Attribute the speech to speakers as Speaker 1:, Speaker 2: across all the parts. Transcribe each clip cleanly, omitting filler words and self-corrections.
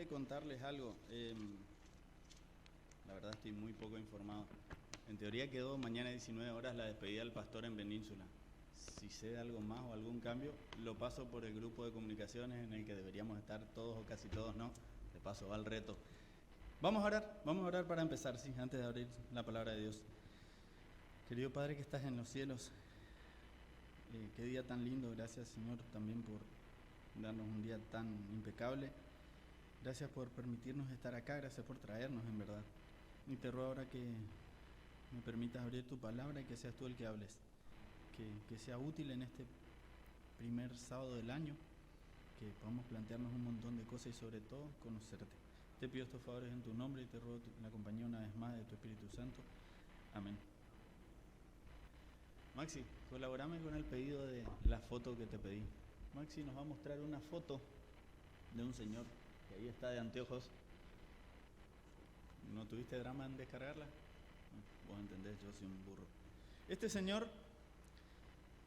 Speaker 1: de contarles algo. La verdad estoy muy poco informado. En teoría quedó mañana a 19 horas la despedida del pastor en Península. Si sé de algo más o algún cambio, lo paso por el grupo de comunicaciones en el que deberíamos estar todos o casi todos, ¿no? De paso va el reto. Vamos a orar para empezar, sí, antes de abrir la palabra de Dios. Querido Padre que estás en los cielos, qué día tan lindo, gracias Señor también por darnos un día tan impecable. Gracias por permitirnos estar acá, gracias por traernos en verdad. Y te ruego ahora que me permitas abrir tu palabra y que seas tú el que hables. Que sea útil en este primer sábado del año, que podamos plantearnos un montón de cosas y sobre todo conocerte. Te pido estos favores en tu nombre y te ruego la compañía una vez más de tu Espíritu Santo. Amén. Maxi, colaborame con el pedido de la foto que te pedí. Maxi nos va a mostrar una foto de un señor que ahí está de anteojos. ¿No tuviste drama en descargarla? Vos entendés, yo soy un burro. Este señor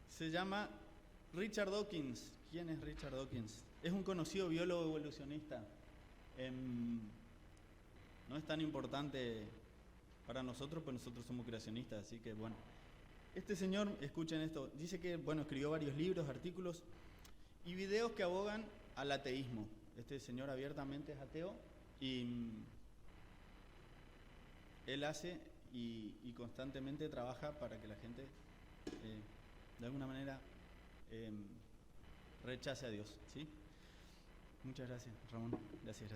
Speaker 1: se llama Richard Dawkins. ¿Quién es Richard Dawkins? Es un conocido biólogo evolucionista. No es tan importante para nosotros, pues nosotros somos creacionistas, así que bueno. Este señor, escuchen esto, dice que, bueno, escribió varios libros, artículos y videos que abogan al ateísmo. Este señor abiertamente es ateo y él hace y constantemente trabaja para que la gente, de alguna manera, rechace a Dios, ¿sí? Muchas gracias, Ramón. Gracias.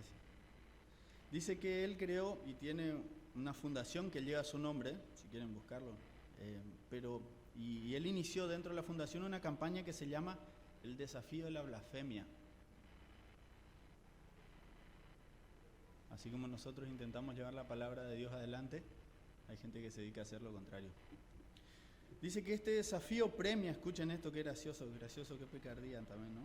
Speaker 1: Dice que él creó y tiene una fundación que lleva su nombre, si quieren buscarlo, y él inició dentro de la fundación una campaña que se llama el desafío de la blasfemia. Así como nosotros intentamos llevar la palabra de Dios adelante, hay gente que se dedica a hacer lo contrario. Dice que este desafío premia, escuchen esto, qué gracioso, qué picardía también, ¿no?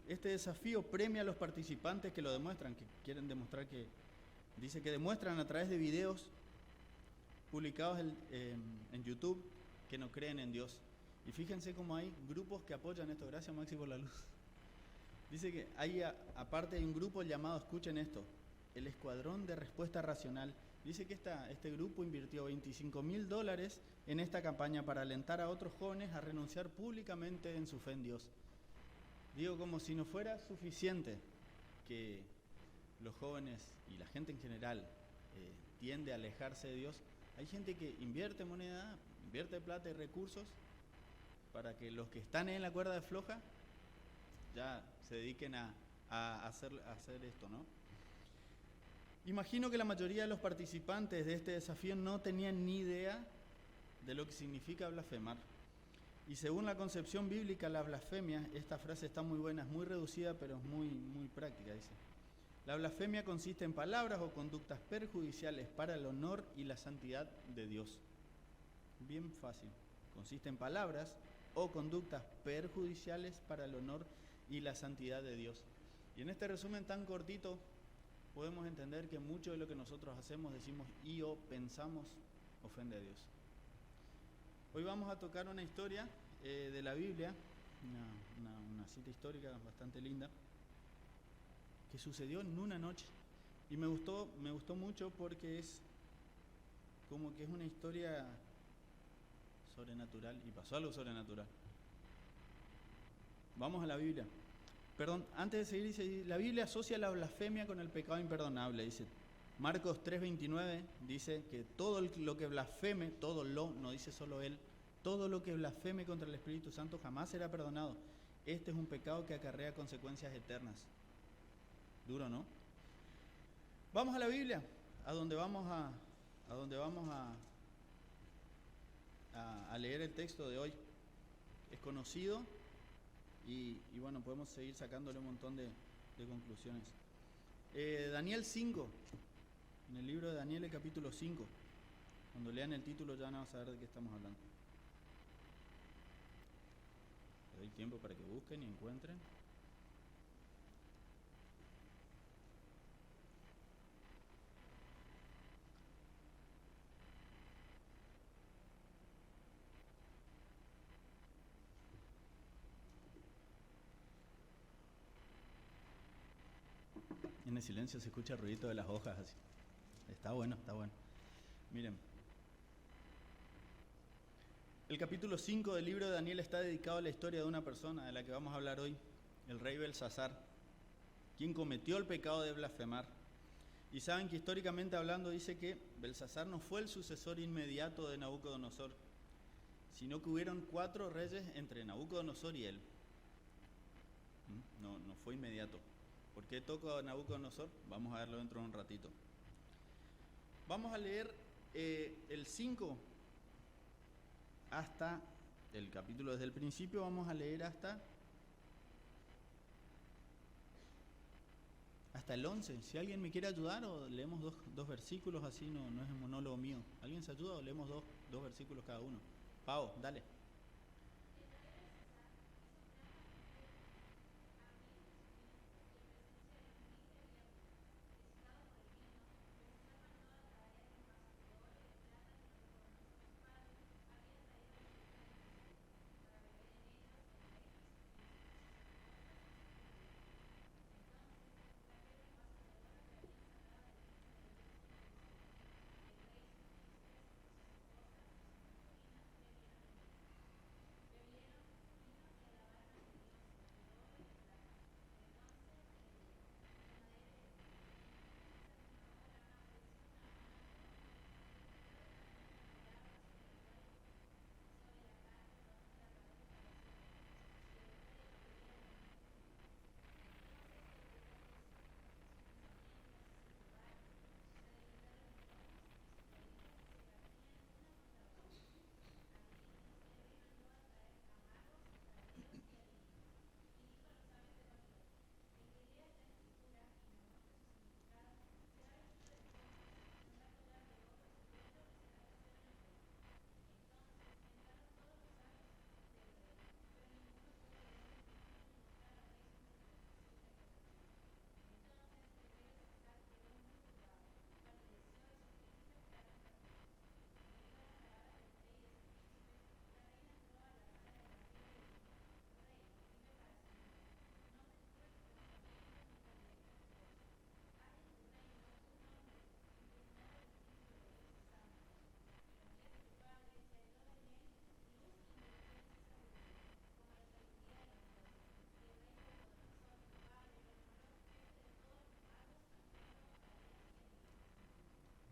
Speaker 1: Este desafío premia a los participantes que lo demuestran, que quieren demostrar que... Dice que demuestran a través de videos publicados en YouTube que no creen en Dios. Y fíjense cómo hay grupos que apoyan esto. Gracias, Maxi, por la luz. Dice que hay, aparte hay un grupo llamado, escuchen esto, el Escuadrón de Respuesta Racional. Dice que este grupo invirtió $25,000 en esta campaña para alentar a otros jóvenes a renunciar públicamente en su fe en Dios. Digo, como si no fuera suficiente que los jóvenes y la gente en general tiende a alejarse de Dios, hay gente que invierte moneda, invierte plata y recursos para que los que están en la cuerda floja ya se dediquen a hacer esto, ¿no? Imagino que la mayoría de los participantes de este desafío no tenían ni idea de lo que significa blasfemar. Y según la concepción bíblica, la blasfemia, esta frase está muy buena, es muy reducida, pero es muy, muy práctica, dice. La blasfemia consiste en palabras o conductas perjudiciales para el honor y la santidad de Dios. Bien fácil. Consiste en palabras o conductas perjudiciales para el honor y la santidad de Dios. Y en este resumen tan cortito, podemos entender que mucho de lo que nosotros hacemos, decimos y o pensamos ofende a Dios. Hoy vamos a tocar una historia de la Biblia, una cita histórica bastante linda, que sucedió en una noche. Y me gustó mucho porque es como que es una historia sobrenatural y pasó algo sobrenatural. Vamos a la Biblia. Perdón, antes de seguir, dice, la Biblia asocia la blasfemia con el pecado imperdonable. Dice, Marcos 3:29 dice que todo lo que blasfeme, no dice solo él, todo lo que blasfeme contra el Espíritu Santo jamás será perdonado. Este es un pecado que acarrea consecuencias eternas. Duro, ¿no? Vamos a la Biblia, a donde vamos a leer el texto de hoy. Es conocido y bueno, podemos seguir sacándole un montón de conclusiones. Daniel 5, en el libro de Daniel, el capítulo 5. Cuando lean el título ya van a saber de qué estamos hablando. Les doy tiempo para que busquen y encuentren. En el silencio se escucha el ruidito de las hojas así. Está bueno, está bueno. Miren. El capítulo 5 del libro de Daniel está dedicado a la historia de una persona de la que vamos a hablar hoy, el rey Belsasar, quien cometió el pecado de blasfemar. Y saben que históricamente hablando dice que Belsasar no fue el sucesor inmediato de Nabucodonosor, sino que hubieron 4 reyes entre Nabucodonosor y él. No fue inmediato. ¿Por qué toca a Nabucodonosor? Vamos a verlo dentro de un ratito. Vamos a leer el 5 hasta el capítulo desde el principio, vamos a leer hasta el 11. Si alguien me quiere ayudar, o leemos dos versículos, así no es un monólogo mío. ¿Alguien se ayuda o leemos dos versículos cada uno? Pau, dale.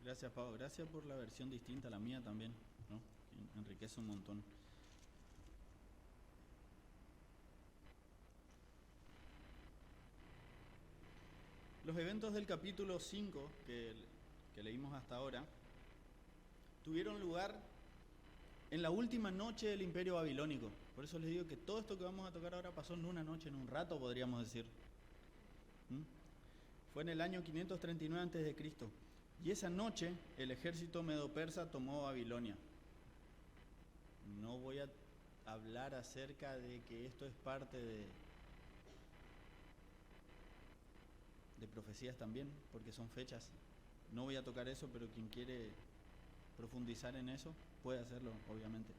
Speaker 1: Gracias, Pau. Gracias por la versión distinta a la mía también, ¿no? Enriquece un montón. Los eventos del capítulo 5 que leímos hasta ahora tuvieron lugar en la última noche del Imperio Babilónico. Por eso les digo que todo esto que vamos a tocar ahora pasó en una noche, en un rato podríamos decir. Fue en el año 539 a.C. Y esa noche el ejército medo-persa tomó Babilonia. No voy a hablar acerca de que esto es parte de profecías también, porque son fechas. No voy a tocar eso, pero quien quiere profundizar en eso puede hacerlo, obviamente.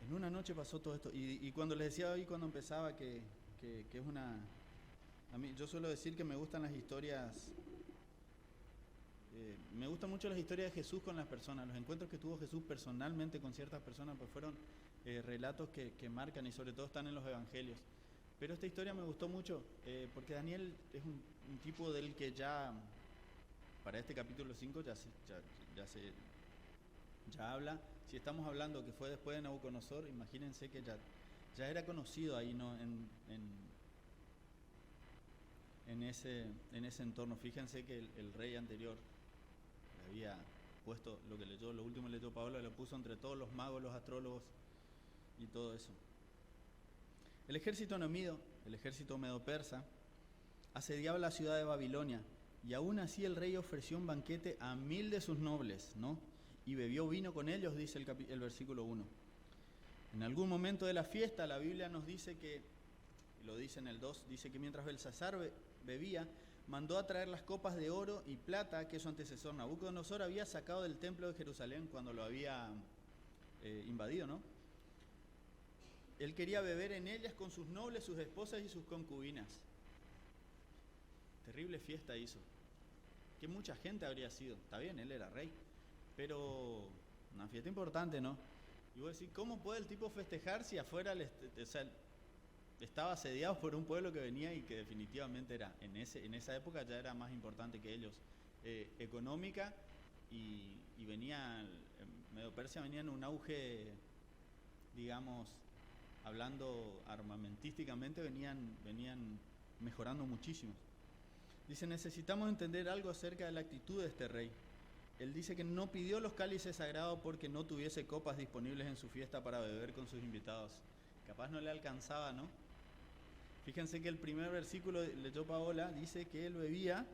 Speaker 1: En una noche pasó todo esto. Y cuando les decía hoy, cuando empezaba, que es una... A mí, yo suelo decir que me gustan las historias... me gustan mucho las historias de Jesús con las personas. Los encuentros que tuvo Jesús personalmente con ciertas personas pues fueron relatos que marcan, y sobre todo están en los evangelios. Pero esta historia me gustó mucho porque Daniel es un tipo del que ya, para este capítulo 5 ya habla. Si estamos hablando que fue después de Nabucodonosor, imagínense que ya era conocido ahí, ¿no? en ese entorno. Fíjense que el rey anterior había puesto lo último que leyó Pablo, lo puso entre todos los magos, los astrólogos y todo eso. El ejército enemigo, el ejército medo-persa, asediaba la ciudad de Babilonia, y aún así el rey ofreció un banquete a 1000 de sus nobles, ¿no? Y bebió vino con ellos, dice el versículo 1. En algún momento de la fiesta, la Biblia nos dice que, lo dice en el 2, dice que mientras Belsasar bebía, mandó a traer las copas de oro y plata que su antecesor Nabucodonosor había sacado del templo de Jerusalén cuando lo había invadido, ¿no? Él quería beber en ellas con sus nobles, sus esposas y sus concubinas. terrible fiesta hizo. Que mucha gente habría sido. Está bien, él era rey. Pero una fiesta importante, ¿no? Y vos decís, ¿cómo puede el tipo festejar si afuera estaba asediado por un pueblo que venía y que definitivamente era, en esa época ya era más importante que ellos, económica, y venía, Medo Persia venía en un auge, digamos, hablando armamentísticamente, venían mejorando muchísimo. Dice, necesitamos entender algo acerca de la actitud de este rey. Él dice que no pidió los cálices sagrados porque no tuviese copas disponibles en su fiesta para beber con sus invitados. Capaz no le alcanzaba, ¿no? Fíjense que el primer versículo leyó Paola, dice que él bebía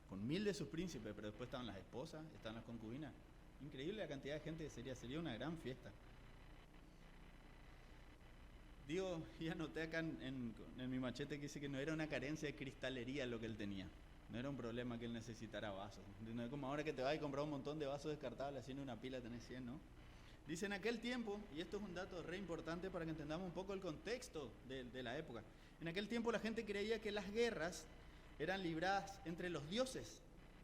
Speaker 1: con 1000 de sus príncipes, pero después estaban las esposas, estaban las concubinas. Increíble la cantidad de gente que sería una gran fiesta. Digo, y anoté acá en mi machete que dice que no era una carencia de cristalería lo que él tenía. No era un problema que él necesitara vasos. No es como ahora que te vas a comprar un montón de vasos descartables, haciendo una pila tenés 100, ¿no? Dice, en aquel tiempo, y esto es un dato re importante para que entendamos un poco el contexto de la época. En aquel tiempo la gente creía que las guerras eran libradas entre los dioses,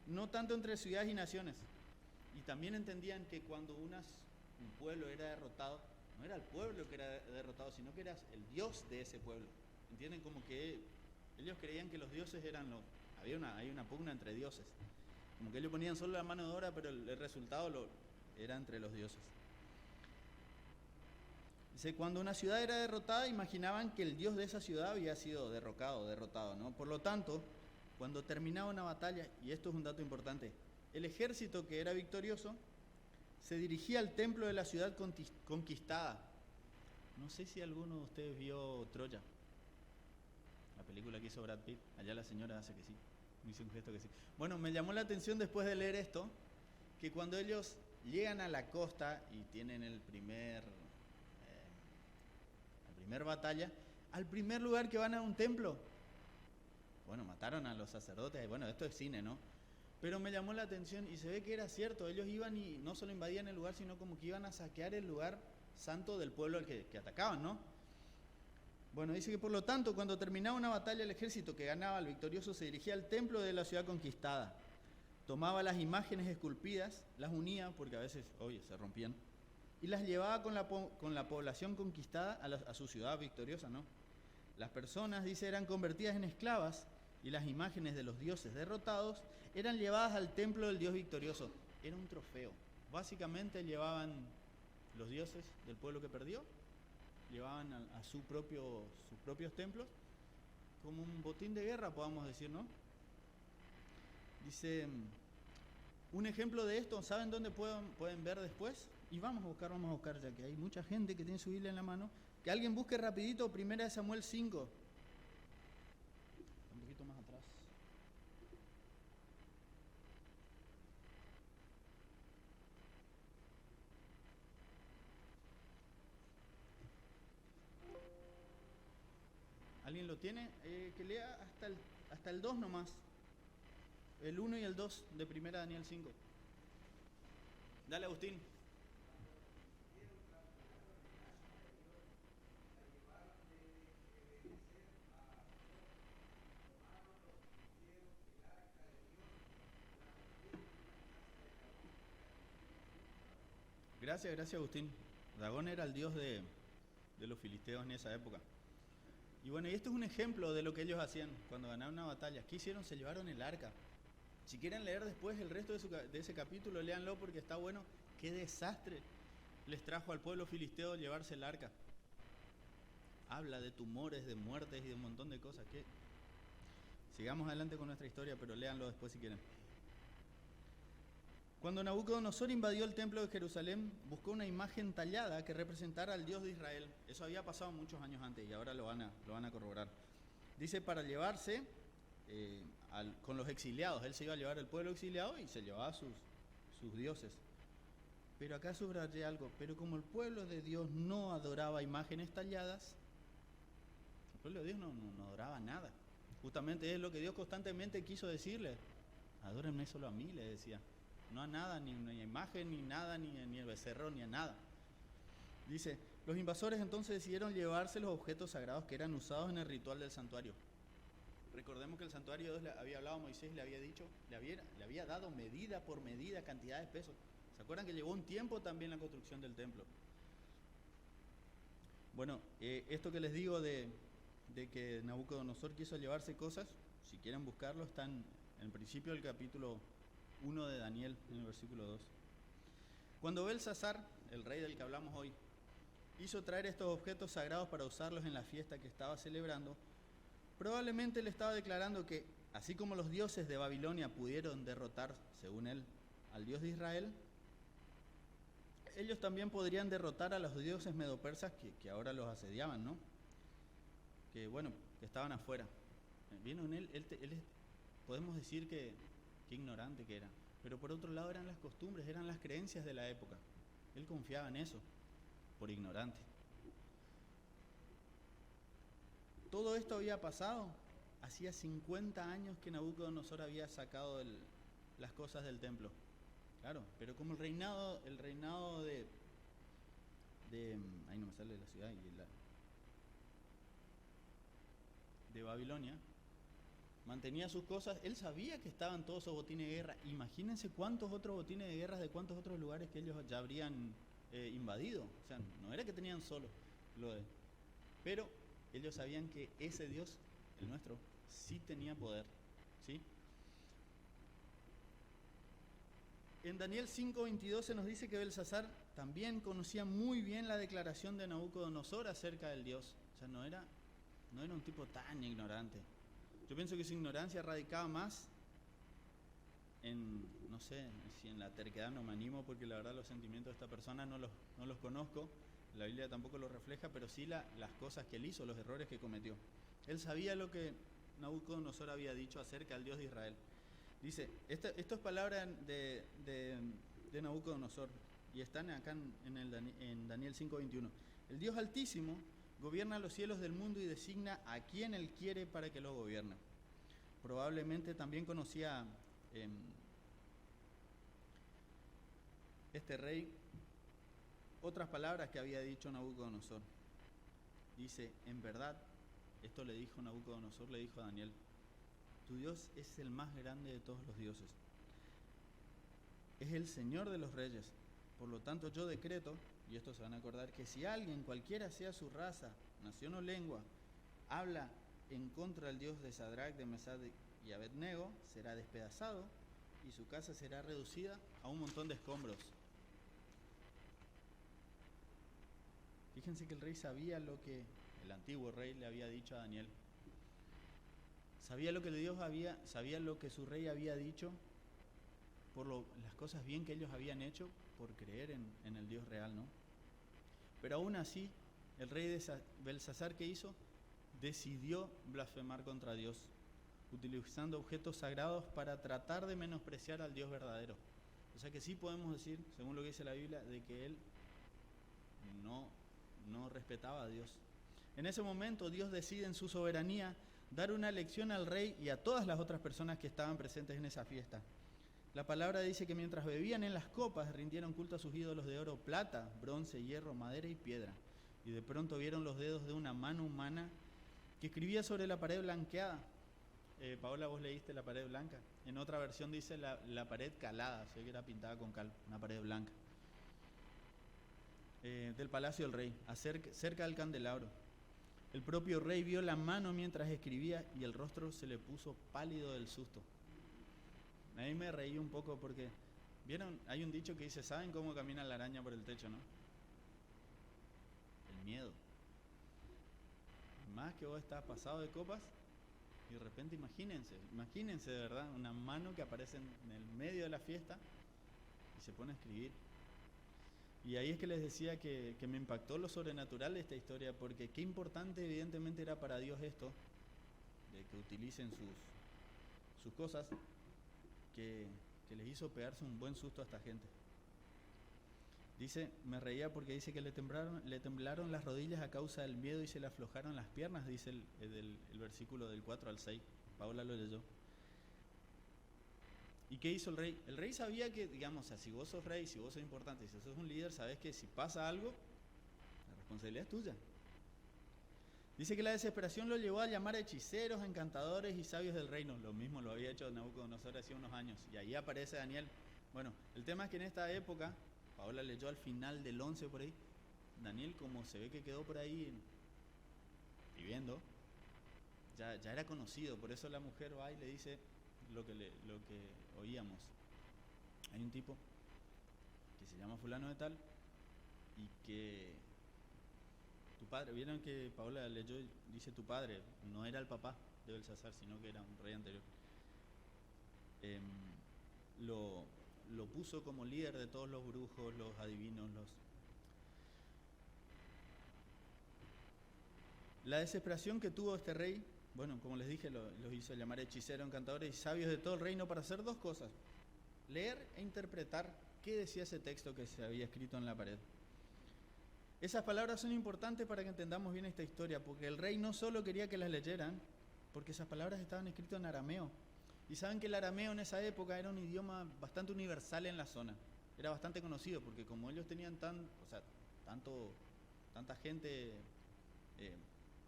Speaker 1: no tanto entre ciudades y naciones. Y también entendían que cuando un pueblo era derrotado, no era el pueblo que era derrotado, sino que eras el dios de ese pueblo. ¿Entienden? Como que ellos creían que los dioses eran hay una pugna entre dioses. Como que ellos ponían solo la mano de obra, pero el resultado era entre los dioses. Dice, cuando una ciudad era derrotada, imaginaban que el dios de esa ciudad había sido derrotado, ¿no? Por lo tanto, cuando terminaba una batalla, y esto es un dato importante, el ejército que era victorioso se dirigía al templo de la ciudad conquistada. No sé si alguno de ustedes vio Troya, la película que hizo Brad Pitt. Allá la señora hace que sí, me hizo un gesto que sí. Bueno, me llamó la atención después de leer esto, que cuando ellos llegan a la costa y tienen la primera batalla, al primer lugar que van a un templo, bueno, mataron a los sacerdotes, y bueno, esto es cine, ¿no? Pero me llamó la atención y se ve que era cierto, ellos iban y no solo invadían el lugar, sino como que iban a saquear el lugar santo del pueblo al que atacaban, ¿no? Bueno, dice que por lo tanto, cuando terminaba una batalla, el ejército que ganaba, el victorioso, se dirigía al templo de la ciudad conquistada, tomaba las imágenes esculpidas, las unía, porque a veces, oye, se rompían, y las llevaba con la población conquistada a su ciudad victoriosa, ¿no? Las personas, dice, eran convertidas en esclavas y las imágenes de los dioses derrotados eran llevadas al templo del dios victorioso. Era un trofeo. Básicamente llevaban los dioses del pueblo que perdió, llevaban a sus propios templos como un botín de guerra, podamos decir, ¿no? Dice, un ejemplo de esto, ¿saben dónde pueden ver después? Y vamos a buscar, ya que hay mucha gente que tiene su Biblia en la mano. Que alguien busque rapidito 1 Samuel 5. Un poquito más atrás. ¿Alguien lo tiene? Que lea hasta el 2 nomás. El 1 y el 2 de 1 Daniel 5. Dale, Agustín. Gracias Agustín. Dagón era el dios de los filisteos en esa época. Y bueno, y esto es un ejemplo de lo que ellos hacían cuando ganaban una batalla. ¿Qué hicieron? Se llevaron el arca. Si quieren leer después el resto de ese capítulo, léanlo porque está bueno. Qué desastre les trajo al pueblo filisteo llevarse el arca. Habla de tumores, de muertes y de un montón de cosas. Sigamos adelante con nuestra historia, pero léanlo después si quieren. Cuando Nabucodonosor invadió el templo de Jerusalén, buscó una imagen tallada que representara al Dios de Israel. Eso había pasado muchos años antes y ahora lo van a corroborar. Dice, para llevarse con los exiliados. Él se iba a llevar el pueblo exiliado y se llevaba sus dioses. Pero acá subrayé algo. Pero como el pueblo de Dios no adoraba imágenes talladas, el pueblo de Dios no adoraba nada. Justamente es lo que Dios constantemente quiso decirle. Adórenme solo a mí, le decía. No a nada, ni a imagen, ni nada, ni el becerro, ni a nada. Dice, los invasores entonces decidieron llevarse los objetos sagrados que eran usados en el ritual del santuario. Recordemos que el santuario Dios le había hablado a Moisés, le había dicho, le había dado medida por medida, cantidad de pesos. ¿Se acuerdan que llevó un tiempo también la construcción del templo? Bueno, esto que les digo de que Nabucodonosor quiso llevarse cosas, si quieren buscarlo, están en el principio del capítulo 1 de Daniel, en el versículo 2. Cuando Belsasar, el rey del que hablamos hoy, hizo traer estos objetos sagrados para usarlos en la fiesta que estaba celebrando, probablemente le estaba declarando que, así como los dioses de Babilonia pudieron derrotar, según él, al Dios de Israel, ellos también podrían derrotar a los dioses medopersas que ahora los asediaban, ¿no? Que bueno, que estaban afuera. Vieron podemos decir que ignorante que era, pero por otro lado eran las costumbres, eran las creencias de la época. Él confiaba en eso, por ignorante. Todo esto había pasado, hacía 50 años que Nabucodonosor había sacado las cosas del templo. Claro, pero como el reinado de ahí no me sale la ciudad, de Babilonia, mantenía sus cosas. Él sabía que estaban todos esos botines de guerra. Imagínense cuántos otros botines de guerra de cuántos otros lugares que ellos ya habrían invadido. O sea, no era que tenían solo pero ellos sabían que ese Dios, el nuestro, sí tenía poder, ¿sí? En Daniel 5:22 se nos dice que Belsasar también conocía muy bien la declaración de Nabucodonosor acerca del Dios. O sea, no era un tipo tan ignorante. Yo pienso que su ignorancia radicaba más no sé si en la terquedad, no me animo porque la verdad los sentimientos de esta persona no los conozco, la Biblia tampoco los refleja, pero sí las cosas que él hizo, los errores que cometió. Él sabía lo que Nabucodonosor había dicho acerca del Dios de Israel. Dice, esto es palabra de Nabucodonosor, y están acá en Daniel 5:21. El Dios Altísimo gobierna los cielos del mundo y designa a quien Él quiere para que lo gobierne. Probablemente también conocía este rey otras palabras que había dicho Nabucodonosor. Dice, en verdad, esto le dijo Nabucodonosor, le dijo a Daniel, tu Dios es el más grande de todos los dioses. Es el Señor de los reyes. Por lo tanto, yo decreto, y esto se van a acordar, que si alguien, cualquiera sea su raza, nación o lengua, habla en contra del Dios de Sadrach, de Mesach y Abednego, será despedazado y su casa será reducida a un montón de escombros. Fíjense que el rey sabía lo que el antiguo rey le había dicho a Daniel. Sabía lo que su rey había dicho por las cosas bien que ellos habían hecho por creer en el Dios real, ¿no? Pero aún así, el rey de Belsasar, ¿qué hizo? Decidió blasfemar contra Dios, utilizando objetos sagrados para tratar de menospreciar al Dios verdadero. O sea que sí podemos decir, según lo que dice la Biblia, de que él no respetaba a Dios. En ese momento Dios decide en su soberanía dar una lección al rey y a todas las otras personas que estaban presentes en esa fiesta. La palabra dice que mientras bebían en las copas, rindieron culto a sus ídolos de oro, plata, bronce, hierro, madera y piedra. Y de pronto vieron los dedos de una mano humana que escribía sobre la pared blanqueada. Paola, vos leíste la pared blanca. En otra versión dice la pared calada, sé que era pintada con cal, una pared blanca. Del palacio del rey, cerca del candelabro. El propio rey vio la mano mientras escribía y el rostro se le puso pálido del susto. A mí me reí un poco porque, ¿vieron? Hay un dicho que dice, ¿saben cómo camina la araña por el techo, no? El miedo. Más que vos estás pasado de copas y de repente imagínense de verdad, una mano que aparece en el medio de la fiesta y se pone a escribir. Y ahí es que les decía que me impactó lo sobrenatural de esta historia, porque qué importante evidentemente era para Dios esto, de que utilicen sus cosas, que les hizo pegarse un buen susto a esta gente. Dice, me reía porque dice que le temblaron las rodillas a causa del miedo y se le aflojaron las piernas, dice el versículo del 4 al 6. Paola lo leyó. ¿Y qué hizo el rey? El rey sabía que, digamos, o sea, si vos sos rey, si vos sos importante, si sos un líder, sabés que si pasa algo, la responsabilidad es tuya. Dice que la desesperación lo llevó a llamar a hechiceros, encantadores y sabios del reino. Lo mismo lo había hecho Nabucodonosor hace unos años. Y ahí aparece Daniel. Bueno, el tema es que en esta época, Paola leyó al final del 11 por ahí, Daniel, como se ve que quedó por ahí viviendo, ya era conocido. Por eso la mujer va y le dice lo que oíamos. Hay un tipo que se llama fulano de tal y que tu padre, vieron que Paola leyó, dice tu padre, no era el papá de Belsasar, sino que era un rey anterior. Lo puso como líder de todos los brujos, los adivinos, La desesperación que tuvo este rey, bueno, como les dije, los hizo llamar hechiceros, encantadores y sabios de todo el reino para hacer dos cosas: leer e interpretar qué decía ese texto que se había escrito en la pared. Esas palabras son importantes para que entendamos bien esta historia, porque el rey no solo quería que las leyeran, porque esas palabras estaban escritas en arameo. Y saben que el arameo en esa época era un idioma bastante universal en la zona. Era bastante conocido, porque como ellos tenían tanta gente,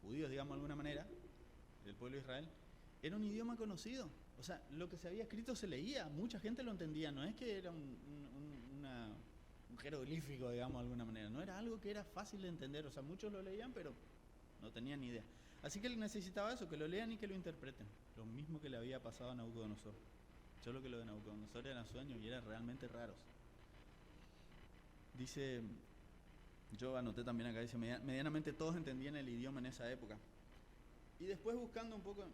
Speaker 1: judíos, digamos de alguna manera, del pueblo de Israel, era un idioma conocido. O sea, lo que se había escrito se leía, mucha gente lo entendía, no es que era un jeroglífico, digamos de alguna manera, no era algo que era fácil de entender. O sea, muchos lo leían, pero no tenían ni idea. Así que él necesitaba eso, que lo lean y que lo interpreten. Lo mismo que le había pasado a Nabucodonosor. Solo que lo de Nabucodonosor eran sueños y eran realmente raros. Dice, yo anoté también acá, dice, medianamente todos entendían el idioma en esa época. Y después buscando un poco,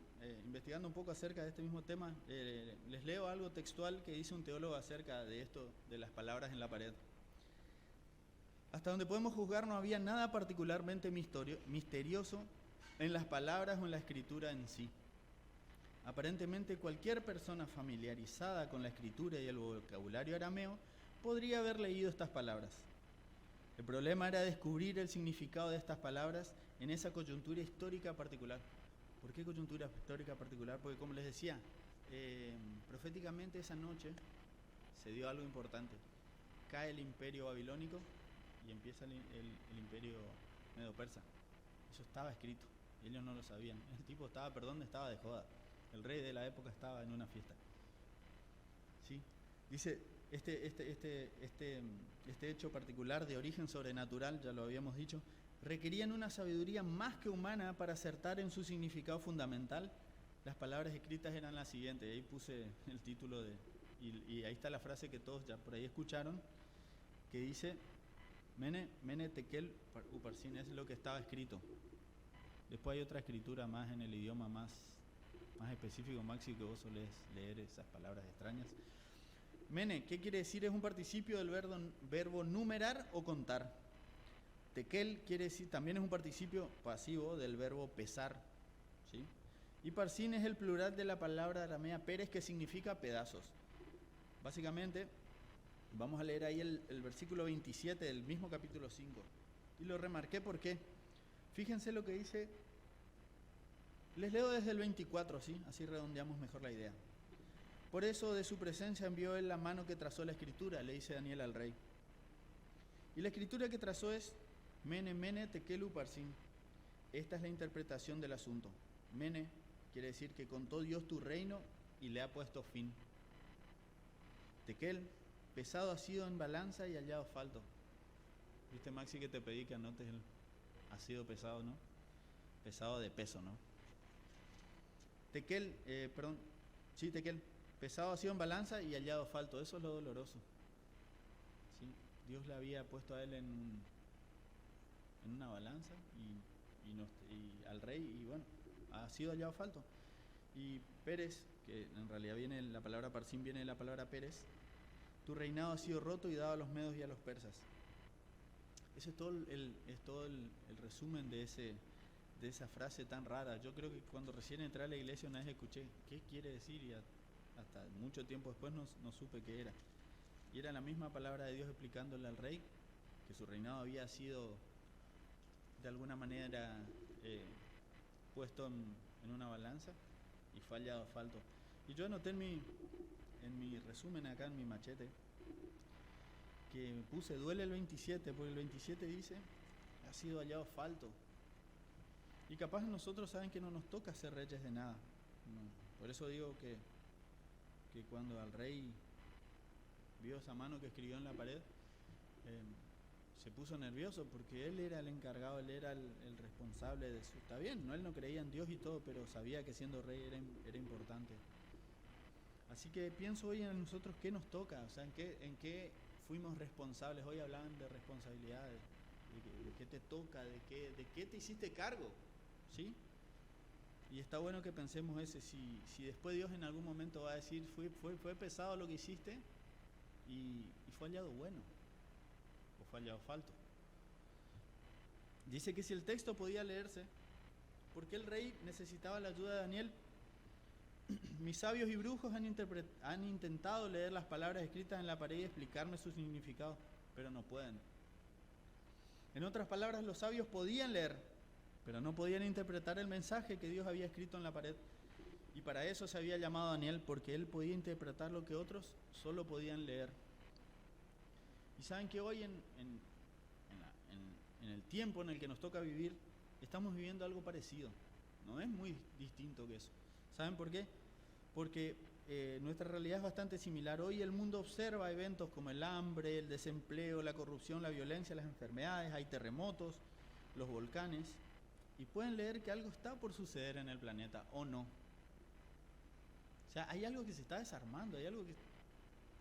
Speaker 1: investigando un poco acerca de este mismo tema, les leo algo textual que dice un teólogo acerca de esto, de las palabras en la pared. Hasta donde podemos juzgar, no había nada particularmente misterioso en las palabras o en la escritura en sí. Aparentemente cualquier persona familiarizada con la escritura y el vocabulario arameo podría haber leído estas palabras. El problema era descubrir el significado de estas palabras en esa coyuntura histórica particular. ¿Por qué coyuntura histórica particular? Porque, como les decía, proféticamente esa noche se dio algo importante. Cae el imperio babilónico y empieza el imperio medo-persa. Eso estaba escrito, ellos no lo sabían. El tipo estaba de joda. El rey de la época estaba en una fiesta. ¿Sí? Dice, este hecho particular de origen sobrenatural, ya lo habíamos dicho, requerían una sabiduría más que humana para acertar en su significado fundamental. Las palabras escritas eran las siguientes, ahí puse el título y ahí está la frase que todos ya por ahí escucharon, que dice, Mene Tekel Uparsin, es lo que estaba escrito. Después hay otra escritura más en el idioma más específico, Maxi, que vos solés leer esas palabras extrañas. Mene, ¿qué quiere decir? Es un participio del verbo numerar o contar. Tekel quiere decir, también es un participio pasivo del verbo pesar, ¿sí? Y parsin es el plural de la palabra aramea peres, que significa pedazos. Básicamente, vamos a leer ahí el versículo 27 del mismo capítulo 5. Y lo remarqué porque, fíjense lo que dice, les leo desde el 24, ¿sí? Así redondeamos mejor la idea. Por eso de su presencia envió él la mano que trazó la escritura, le dice Daniel al rey. Y la escritura que trazó es Mene, Mene, Tekel, Uparsin. Esta es la interpretación del asunto. Mene quiere decir que contó Dios tu reino y le ha puesto fin. Tekel, pesado ha sido en balanza y hallado falto. ¿Viste, Maxi, que te pedí que anotes el ha sido pesado, ¿no? Pesado de peso, ¿no? Tekel, Tekel, pesado ha sido en balanza y hallado falto. Eso es lo doloroso. ¿Sí? Dios le había puesto a él en una balanza y al rey, y bueno, ha sido hallado falto. Y Pérez, que en realidad la palabra Parsin viene de la palabra Pérez, tu reinado ha sido roto y dado a los medos y a los persas. Ese es todo el resumen de esa frase tan rara. Yo creo que cuando recién entré a la iglesia una vez escuché qué quiere decir y hasta mucho tiempo después no supe qué era. Y era la misma palabra de Dios explicándole al rey que su reinado había sido de alguna manera puesto en una balanza y fue hallado falto. Y yo anoté en mi resumen acá en mi machete que puse duele el 27, porque el 27 dice ha sido hallado falto. Y capaz nosotros saben que no nos toca ser reyes de nada. No. Por eso digo que cuando al rey vio esa mano que escribió en la pared, se puso nervioso porque él era el encargado, él era el responsable de eso. Está bien, él no creía en Dios y todo, pero sabía que siendo rey era importante. Así que pienso hoy en nosotros qué nos toca, o sea, en qué fuimos responsables. Hoy hablaban de responsabilidades, de qué te toca, de qué te hiciste cargo, ¿sí? Y está bueno que pensemos ese, si después Dios en algún momento va a decir, fue pesado lo que hiciste y fue hallado bueno, o fue hallado falto. Dice que si el texto podía leerse, ¿por qué el rey necesitaba la ayuda de Daniel? Mis sabios y brujos han intentado leer las palabras escritas en la pared y explicarme su significado, pero no pueden. En otras palabras, los sabios podían leer, pero no podían interpretar el mensaje que Dios había escrito en la pared. Y para eso se había llamado a Daniel, porque él podía interpretar lo que otros solo podían leer. Y saben que hoy en el tiempo en el que nos toca vivir, estamos viviendo algo parecido. No es muy distinto que eso. ¿Saben por qué? Porque nuestra realidad es bastante similar. Hoy el mundo observa eventos como el hambre, el desempleo, la corrupción, la violencia, las enfermedades, hay terremotos, los volcanes, y pueden leer que algo está por suceder en el planeta, o no. O sea, hay algo que se está desarmando, hay algo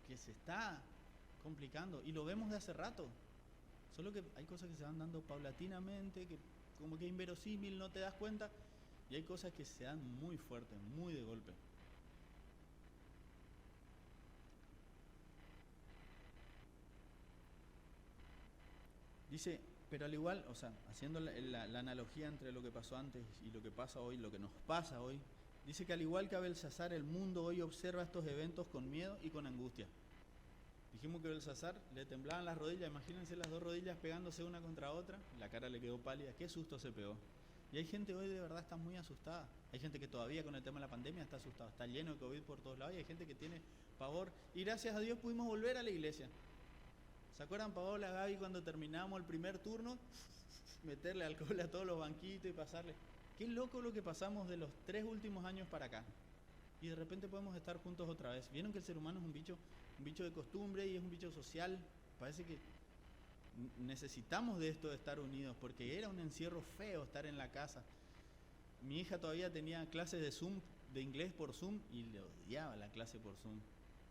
Speaker 1: que se está complicando, y lo vemos de hace rato. Solo que hay cosas que se van dando paulatinamente, que como que inverosímil, no te das cuenta, y hay cosas que se dan muy fuerte, muy de golpe. Dice, pero al igual, o sea, haciendo la analogía entre lo que pasó antes y lo que pasa hoy, lo que nos pasa hoy, dice que al igual que a Belsasar, el mundo hoy observa estos eventos con miedo y con angustia. Dijimos que Belsasar le temblaban las rodillas, imagínense las dos rodillas pegándose una contra otra, la cara le quedó pálida, qué susto se pegó. Y hay gente hoy de verdad está muy asustada, hay gente que todavía con el tema de la pandemia está asustada, está lleno de COVID por todos lados y hay gente que tiene pavor. Y gracias a Dios pudimos volver a la iglesia. ¿Se acuerdan, Paola, Gaby, cuando terminamos el primer turno? Meterle alcohol a todos los banquitos y pasarle. Qué loco lo que pasamos de los 3 últimos años para acá. Y de repente podemos estar juntos otra vez. ¿Vieron que el ser humano es un bicho de costumbre y es un bicho social? Parece que necesitamos de esto de estar unidos, porque era un encierro feo estar en la casa. Mi hija todavía tenía clases de Zoom, de inglés por Zoom, y le odiaba la clase por Zoom.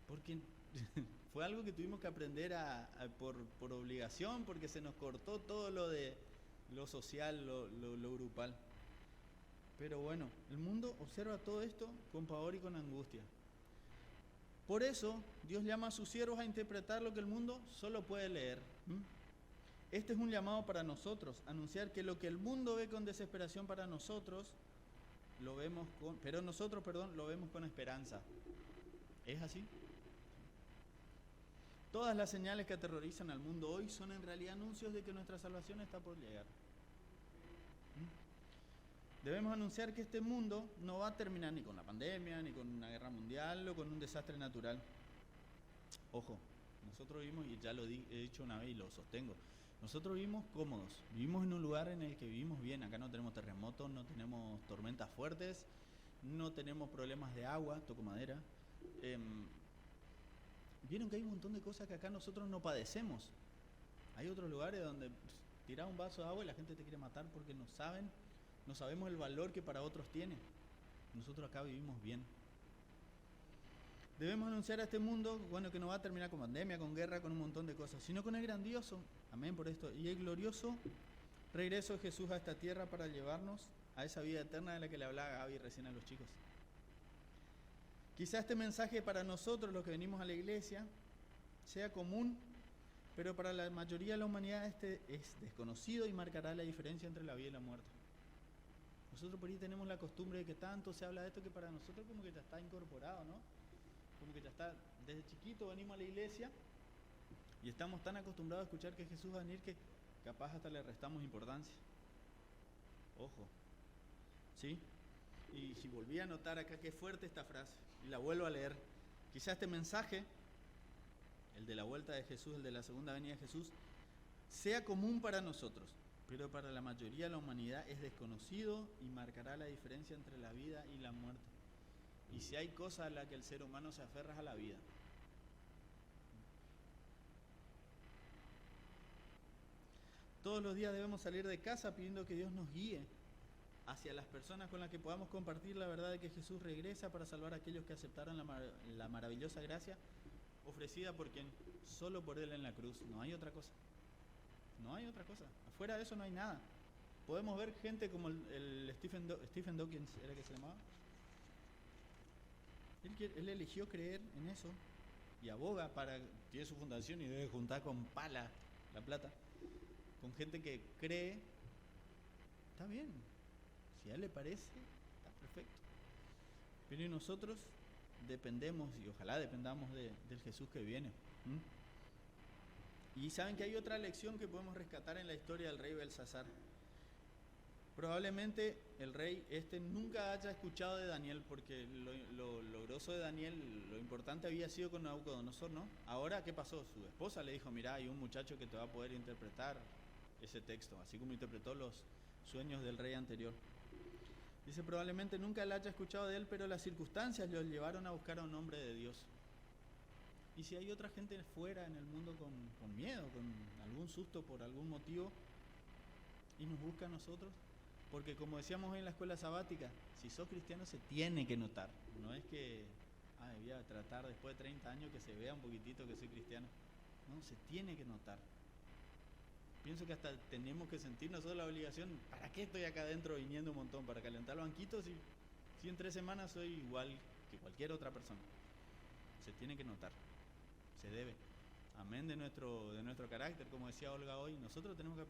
Speaker 1: Porque fue algo que tuvimos que aprender por obligación, porque se nos cortó todo lo de lo social, lo grupal. Pero bueno, el mundo observa todo esto con pavor y con angustia. Por eso, Dios llama a sus siervos a interpretar lo que el mundo solo puede leer. Este es un llamado para nosotros, anunciar que lo que el mundo ve con desesperación para nosotros, lo vemos lo vemos con esperanza. ¿Es así? Todas las señales que aterrorizan al mundo hoy son en realidad anuncios de que nuestra salvación está por llegar. Debemos anunciar que este mundo no va a terminar ni con la pandemia, ni con una guerra mundial o con un desastre natural. Ojo, nosotros vivimos, y ya lo he dicho una vez y lo sostengo, nosotros vivimos cómodos, vivimos en un lugar en el que vivimos bien. Acá no tenemos terremotos, no tenemos tormentas fuertes, no tenemos problemas de agua, toco madera. Vieron que hay un montón de cosas que acá nosotros no padecemos. Hay otros lugares donde tirás un vaso de agua y la gente te quiere matar porque no sabemos el valor que para otros tiene. Nosotros acá vivimos bien. Debemos anunciar a este mundo, bueno, que no va a terminar con pandemia, con guerra, con un montón de cosas, sino con el grandioso, amén por esto, y el glorioso regreso de Jesús a esta tierra para llevarnos a esa vida eterna de la que le hablaba Gaby recién a los chicos. Quizá este mensaje para nosotros, los que venimos a la iglesia, sea común, pero para la mayoría de la humanidad este es desconocido y marcará la diferencia entre la vida y la muerte. Nosotros por ahí tenemos la costumbre de que tanto se habla de esto que para nosotros como que ya está incorporado, ¿no? Como que ya está, desde chiquito venimos a la iglesia y estamos tan acostumbrados a escuchar que Jesús va a venir que capaz hasta le restamos importancia. Ojo, ¿sí? Y si volví a notar acá qué fuerte esta frase, y la vuelvo a leer, quizá este mensaje, el de la vuelta de Jesús, el de la segunda venida de Jesús, sea común para nosotros, pero para la mayoría de la humanidad es desconocido y marcará la diferencia entre la vida y la muerte. Y si hay cosa a la que el ser humano se aferra es a la vida. Todos los días debemos salir de casa pidiendo que Dios nos guíe hacia las personas con las que podamos compartir la verdad de que Jesús regresa para salvar a aquellos que aceptaron la maravillosa gracia ofrecida por quien, solo por Él en la cruz. No hay otra cosa. No hay otra cosa. Afuera de eso no hay nada. Podemos ver gente como el Stephen Dawkins, ¿era que se llamaba? Él eligió creer en eso y aboga para, tiene su fundación y debe juntar con pala la plata, con gente que cree. Está bien, si a él le parece, está perfecto. Pero nosotros dependemos, y ojalá dependamos del Jesús que viene. Y saben que hay otra lección que podemos rescatar en la historia del rey Belsasar. Probablemente el rey nunca haya escuchado de Daniel, porque lo grosso de Daniel, lo importante había sido con Nabucodonosor, ¿no? Ahora, ¿qué pasó? Su esposa le dijo, mirá, hay un muchacho que te va a poder interpretar ese texto, así como interpretó los sueños del rey anterior. Dice, probablemente nunca le haya escuchado de él, pero las circunstancias lo llevaron a buscar a un hombre de Dios. Y si hay otra gente fuera en el mundo con miedo, con algún susto por algún motivo, y nos busca a nosotros, porque como decíamos hoy en la escuela sabática, si sos cristiano se tiene que notar. No es que, voy a tratar después de 30 años que se vea un poquitito que soy cristiano. No, se tiene que notar. Pienso que hasta tenemos que sentir nosotros la obligación, ¿para qué estoy acá adentro viniendo un montón? ¿Para calentar banquitos? Si en 3 semanas soy igual que cualquier otra persona. Se tiene que notar, se debe. Amén de nuestro carácter, como decía Olga hoy, nosotros tenemos que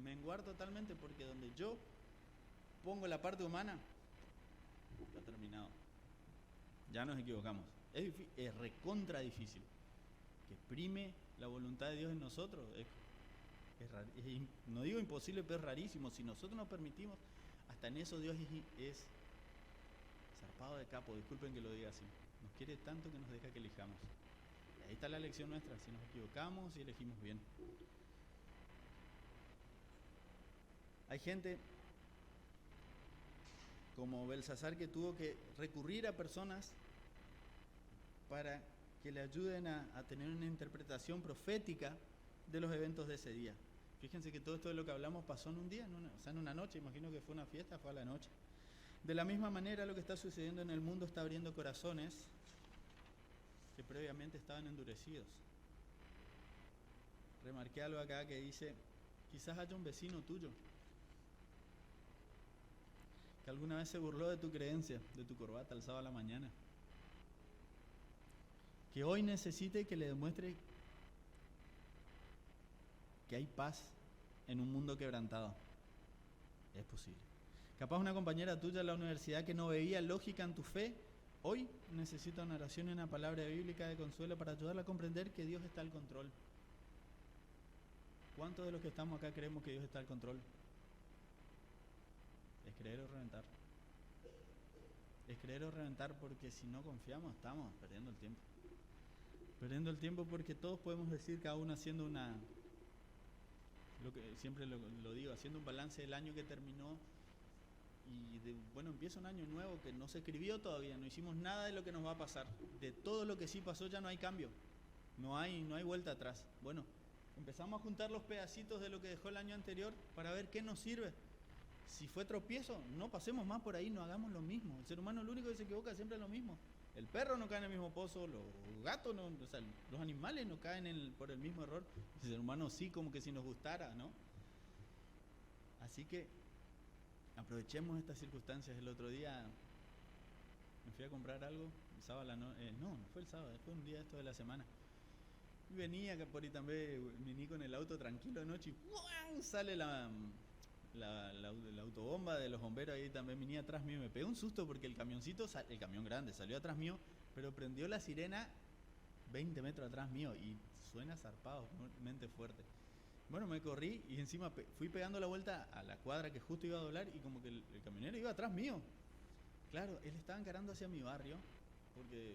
Speaker 1: menguar totalmente, porque donde yo pongo la parte humana, está terminado. Ya nos equivocamos. Es recontra difícil. Que prime la voluntad de Dios en nosotros. No digo imposible, pero es rarísimo. Si nosotros nos permitimos, hasta en eso Dios es zarpado de capo. Disculpen que lo diga así. Nos quiere tanto que nos deja que elijamos. Y ahí está la lección nuestra. Si nos equivocamos y elegimos bien. Hay gente como Belsasar que tuvo que recurrir a personas para que le ayuden a tener una interpretación profética de los eventos de ese día. Fíjense que todo esto de lo que hablamos pasó en un día, en una noche. Imagino que fue una fiesta, fue a la noche. De la misma manera, lo que está sucediendo en el mundo está abriendo corazones que previamente estaban endurecidos. Remarqué algo acá que dice, quizás haya un vecino tuyo que alguna vez se burló de tu creencia, de tu corbata al sábado a la mañana, que hoy necesite que le demuestre que hay paz en un mundo quebrantado. Es posible. Capaz una compañera tuya en la universidad que no veía lógica en tu fe, hoy necesita una oración y una palabra bíblica de consuelo para ayudarla a comprender que Dios está al control. ¿Cuántos de los que estamos acá creemos que Dios está al control? Es creer o reventar. Es creer o reventar, porque si no confiamos estamos perdiendo el tiempo. Perdiendo el tiempo, porque todos podemos decir, cada uno haciendo lo que siempre lo digo, haciendo un balance del año que terminó y empieza un año nuevo que no se escribió todavía, no hicimos nada de lo que nos va a pasar. De todo lo que sí pasó ya no hay cambio, no hay vuelta atrás. Bueno, empezamos a juntar los pedacitos de lo que dejó el año anterior para ver qué nos sirve. Si fue tropiezo, no pasemos más por ahí, no hagamos lo mismo. El ser humano lo único que se equivoca siempre es lo mismo. El perro no cae en el mismo pozo, los gatos no, los animales no caen por el mismo error. El ser humano sí, como que si nos gustara, ¿no? Así que aprovechemos estas circunstancias. El otro día me fui a comprar algo, el sábado no fue el sábado, fue un día esto de la semana. Y venía por ahí también, vení con el auto tranquilo de noche y ¡buah! Sale la autobomba de los bomberos ahí también, venía atrás mío. Me pegó un susto porque el camión grande salió atrás mío, pero prendió la sirena 20 metros atrás mío y suena zarpado, mente fuerte. Bueno, me corrí y encima fui pegando la vuelta a la cuadra que justo iba a doblar y como que el camionero iba atrás mío. Claro, él estaba encarando hacia mi barrio porque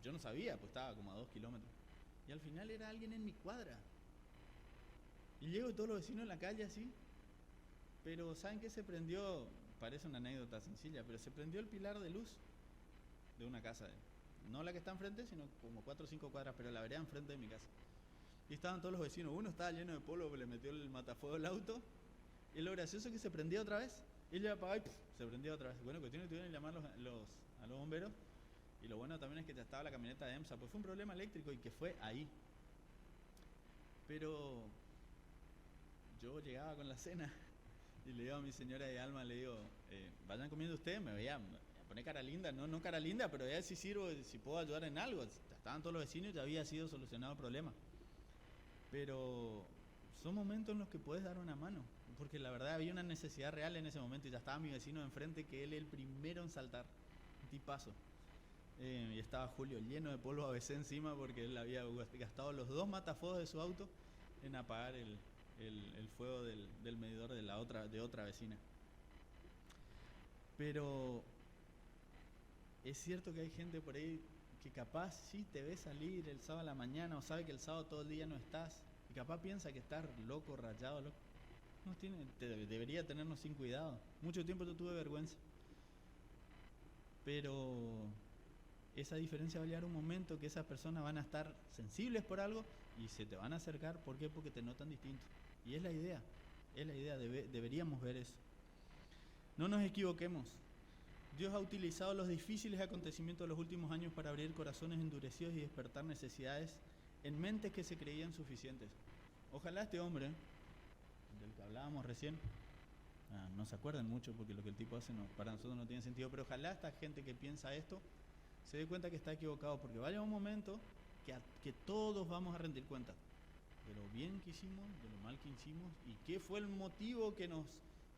Speaker 1: yo no sabía, pues estaba como a 2 kilómetros. Y al final era alguien en mi cuadra. Y llego todos los vecinos en la calle así. Pero ¿saben qué se prendió? Parece una anécdota sencilla, pero se prendió el pilar de luz de una casa. No la que está enfrente, sino como 4 o 5 cuadras, pero la vereda enfrente de mi casa. Y estaban todos los vecinos. Uno estaba lleno de polvo, le metió el matafuego al auto. Y lo gracioso es que se prendía otra vez. Y le apagaba y ¡puf! Se prendía otra vez. Bueno, cuestión que tuvieron que llamar a los bomberos. Y lo bueno también es que ya estaba la camioneta de EMSA. Pues fue un problema eléctrico y que fue ahí. Pero yo llegaba con la cena y le digo a mi señora de alma, le digo, vayan comiendo ustedes, me voy a poner cara linda, no cara linda, pero ya si sirvo, si puedo ayudar en algo. Estaban todos los vecinos, ya había sido solucionado el problema. Pero son momentos en los que puedes dar una mano, porque la verdad había una necesidad real en ese momento y ya estaba mi vecino de enfrente, que él es el primero en saltar, un tipazo. Y estaba Julio lleno de polvo a veces encima porque él había gastado los 2 matafuegos de su auto en apagar el fuego del medidor de otra vecina. Pero es cierto que hay gente por ahí que capaz sí te ve salir el sábado a la mañana o sabe que el sábado todo el día no estás y capaz piensa que estás loco, rayado, loco. Debería tenernos sin cuidado. Mucho tiempo yo tuve vergüenza. Pero esa diferencia va a llegar un momento que esas personas van a estar sensibles por algo y se te van a acercar. ¿Por qué? Porque te notan distinto. Y es la idea, deberíamos ver eso. No nos equivoquemos. Dios ha utilizado los difíciles acontecimientos de los últimos años para abrir corazones endurecidos y despertar necesidades en mentes que se creían suficientes. Ojalá este hombre, del que hablábamos recién, no se acuerdan mucho porque lo que el tipo hace para nosotros no tiene sentido, pero ojalá esta gente que piensa esto se dé cuenta que está equivocado, porque va a llegar un momento que todos vamos a rendir cuenta de lo bien que hicimos, de lo mal que hicimos y qué fue el motivo que nos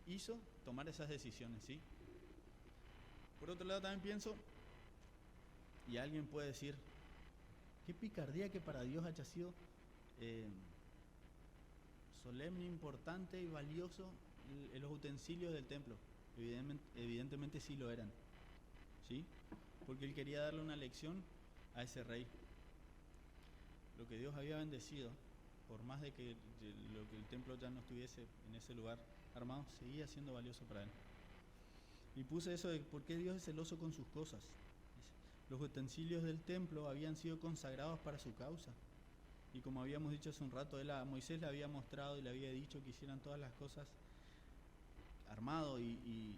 Speaker 1: hizo tomar esas decisiones, ¿sí? Por otro lado también pienso, y alguien puede decir, qué picardía que para Dios haya sido solemne, importante y valioso los utensilios del templo. Evidentemente sí lo eran, ¿sí? Porque él quería darle una lección a ese rey. Lo que Dios había bendecido, por más de que el templo ya no estuviese en ese lugar armado, seguía siendo valioso para él. Y puse eso de por qué Dios es celoso con sus cosas. Los utensilios del templo habían sido consagrados para su causa. Y como habíamos dicho hace un rato, a Moisés le había mostrado y le había dicho que hicieran todas las cosas, armado y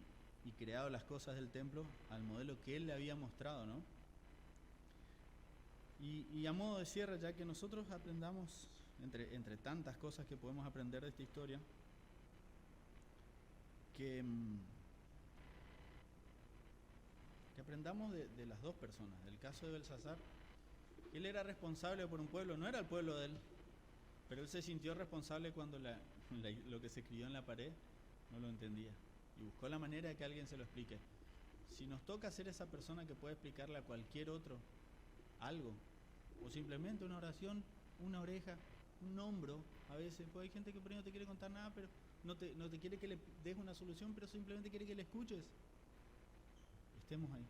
Speaker 1: creado las cosas del templo al modelo que él le había mostrado, ¿no? Y a modo de cierre, ya que nosotros aprendamos, entre tantas cosas que podemos aprender de esta historia, que aprendamos de las dos personas. Del caso de Belsasar, él era responsable por un pueblo, no era el pueblo de él, pero él se sintió responsable cuando lo que se escribió en la pared no lo entendía y buscó la manera de que alguien se lo explique. Si nos toca ser esa persona que puede explicarle a cualquier otro algo, o simplemente una oración, una oreja, un hombro, a veces, pues hay gente que por ahí no te quiere contar nada, pero no te quiere que le des una solución, pero simplemente quiere que le escuches. Estemos ahí.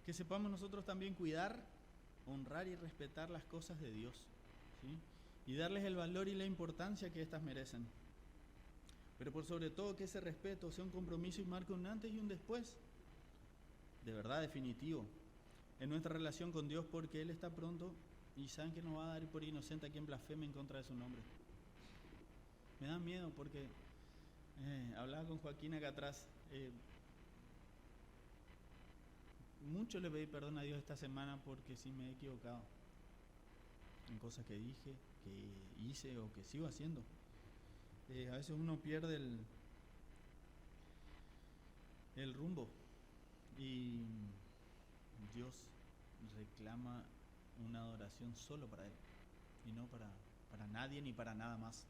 Speaker 1: Que sepamos nosotros también cuidar, honrar y respetar las cosas de Dios, ¿sí? Y darles el valor y la importancia que éstas merecen. Pero por sobre todo que ese respeto sea un compromiso y marque un antes y un después, de verdad definitivo, en nuestra relación con Dios, porque Él está pronto y saben que nos va a dar por inocente a quien blasfeme en contra de su nombre. Me da miedo porque hablaba con Joaquín acá atrás. Mucho le pedí perdón a Dios esta semana porque sí me he equivocado en cosas que dije, que hice o que sigo haciendo. A veces uno pierde el rumbo y Dios reclama una adoración solo para Él y no para nadie ni para nada más.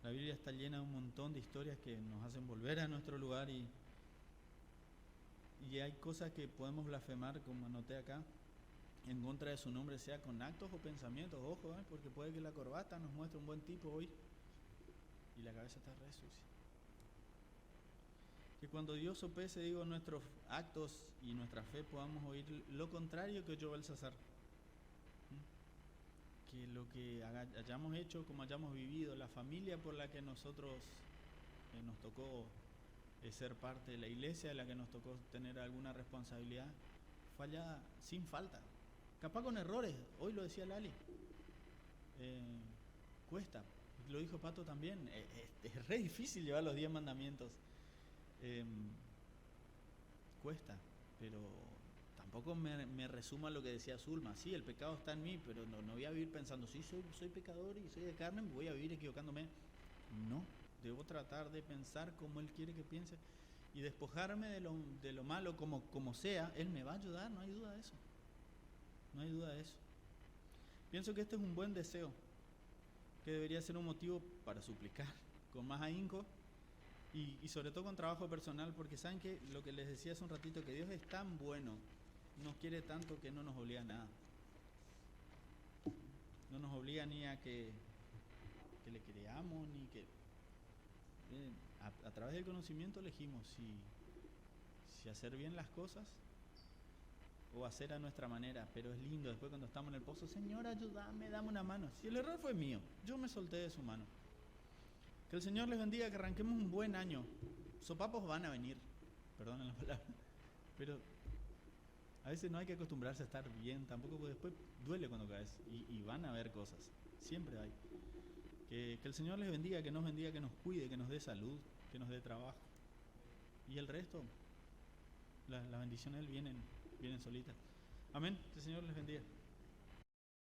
Speaker 1: La Biblia está llena de un montón de historias que nos hacen volver a nuestro lugar y hay cosas que podemos blasfemar, como anoté acá, en contra de su nombre, sea con actos o pensamientos. Ojo, porque puede que la corbata nos muestre un buen tipo hoy y la cabeza está re sucia. Que cuando Dios sopese, nuestros actos y nuestra fe podamos oír lo contrario que oyó Belsasar. que lo que hayamos hecho, como hayamos vivido, la familia por la que nosotros nos tocó ser parte de la iglesia, de la que nos tocó tener alguna responsabilidad, falla sin falta. Capaz con errores, hoy lo decía Lali, cuesta, lo dijo Pato también, es re difícil llevar los 10 mandamientos, cuesta, pero tampoco me resuma lo que decía Zulma. Sí, el pecado está en mí, pero no voy a vivir pensando, sí, soy pecador y soy de carne, voy a vivir equivocándome. No, debo tratar de pensar como Él quiere que piense y despojarme de lo malo como sea. Él me va a ayudar, no hay duda de eso. No hay duda de eso. Pienso que este es un buen deseo, que debería ser un motivo para suplicar con más ahínco y sobre todo con trabajo personal, porque saben que lo que les decía hace un ratito, que Dios es tan bueno, nos quiere tanto que no nos obliga a nada. No nos obliga ni a que le creamos, ni que... a través del conocimiento elegimos si hacer bien las cosas o hacer a nuestra manera, pero es lindo después cuando estamos en el pozo, Señor, ayúdame, dame una mano. Si el error fue mío, yo me solté de su mano. Que el Señor les bendiga, que arranquemos un buen año. Sopapos van a venir, perdonen la palabra, pero a veces no hay que acostumbrarse a estar bien, tampoco, porque después duele cuando caes y van a haber cosas, siempre hay. Que el Señor les bendiga, que nos cuide, que nos dé salud, que nos dé trabajo. Y el resto, las bendiciones de Él vienen solitas. Amén, que el Señor les bendiga.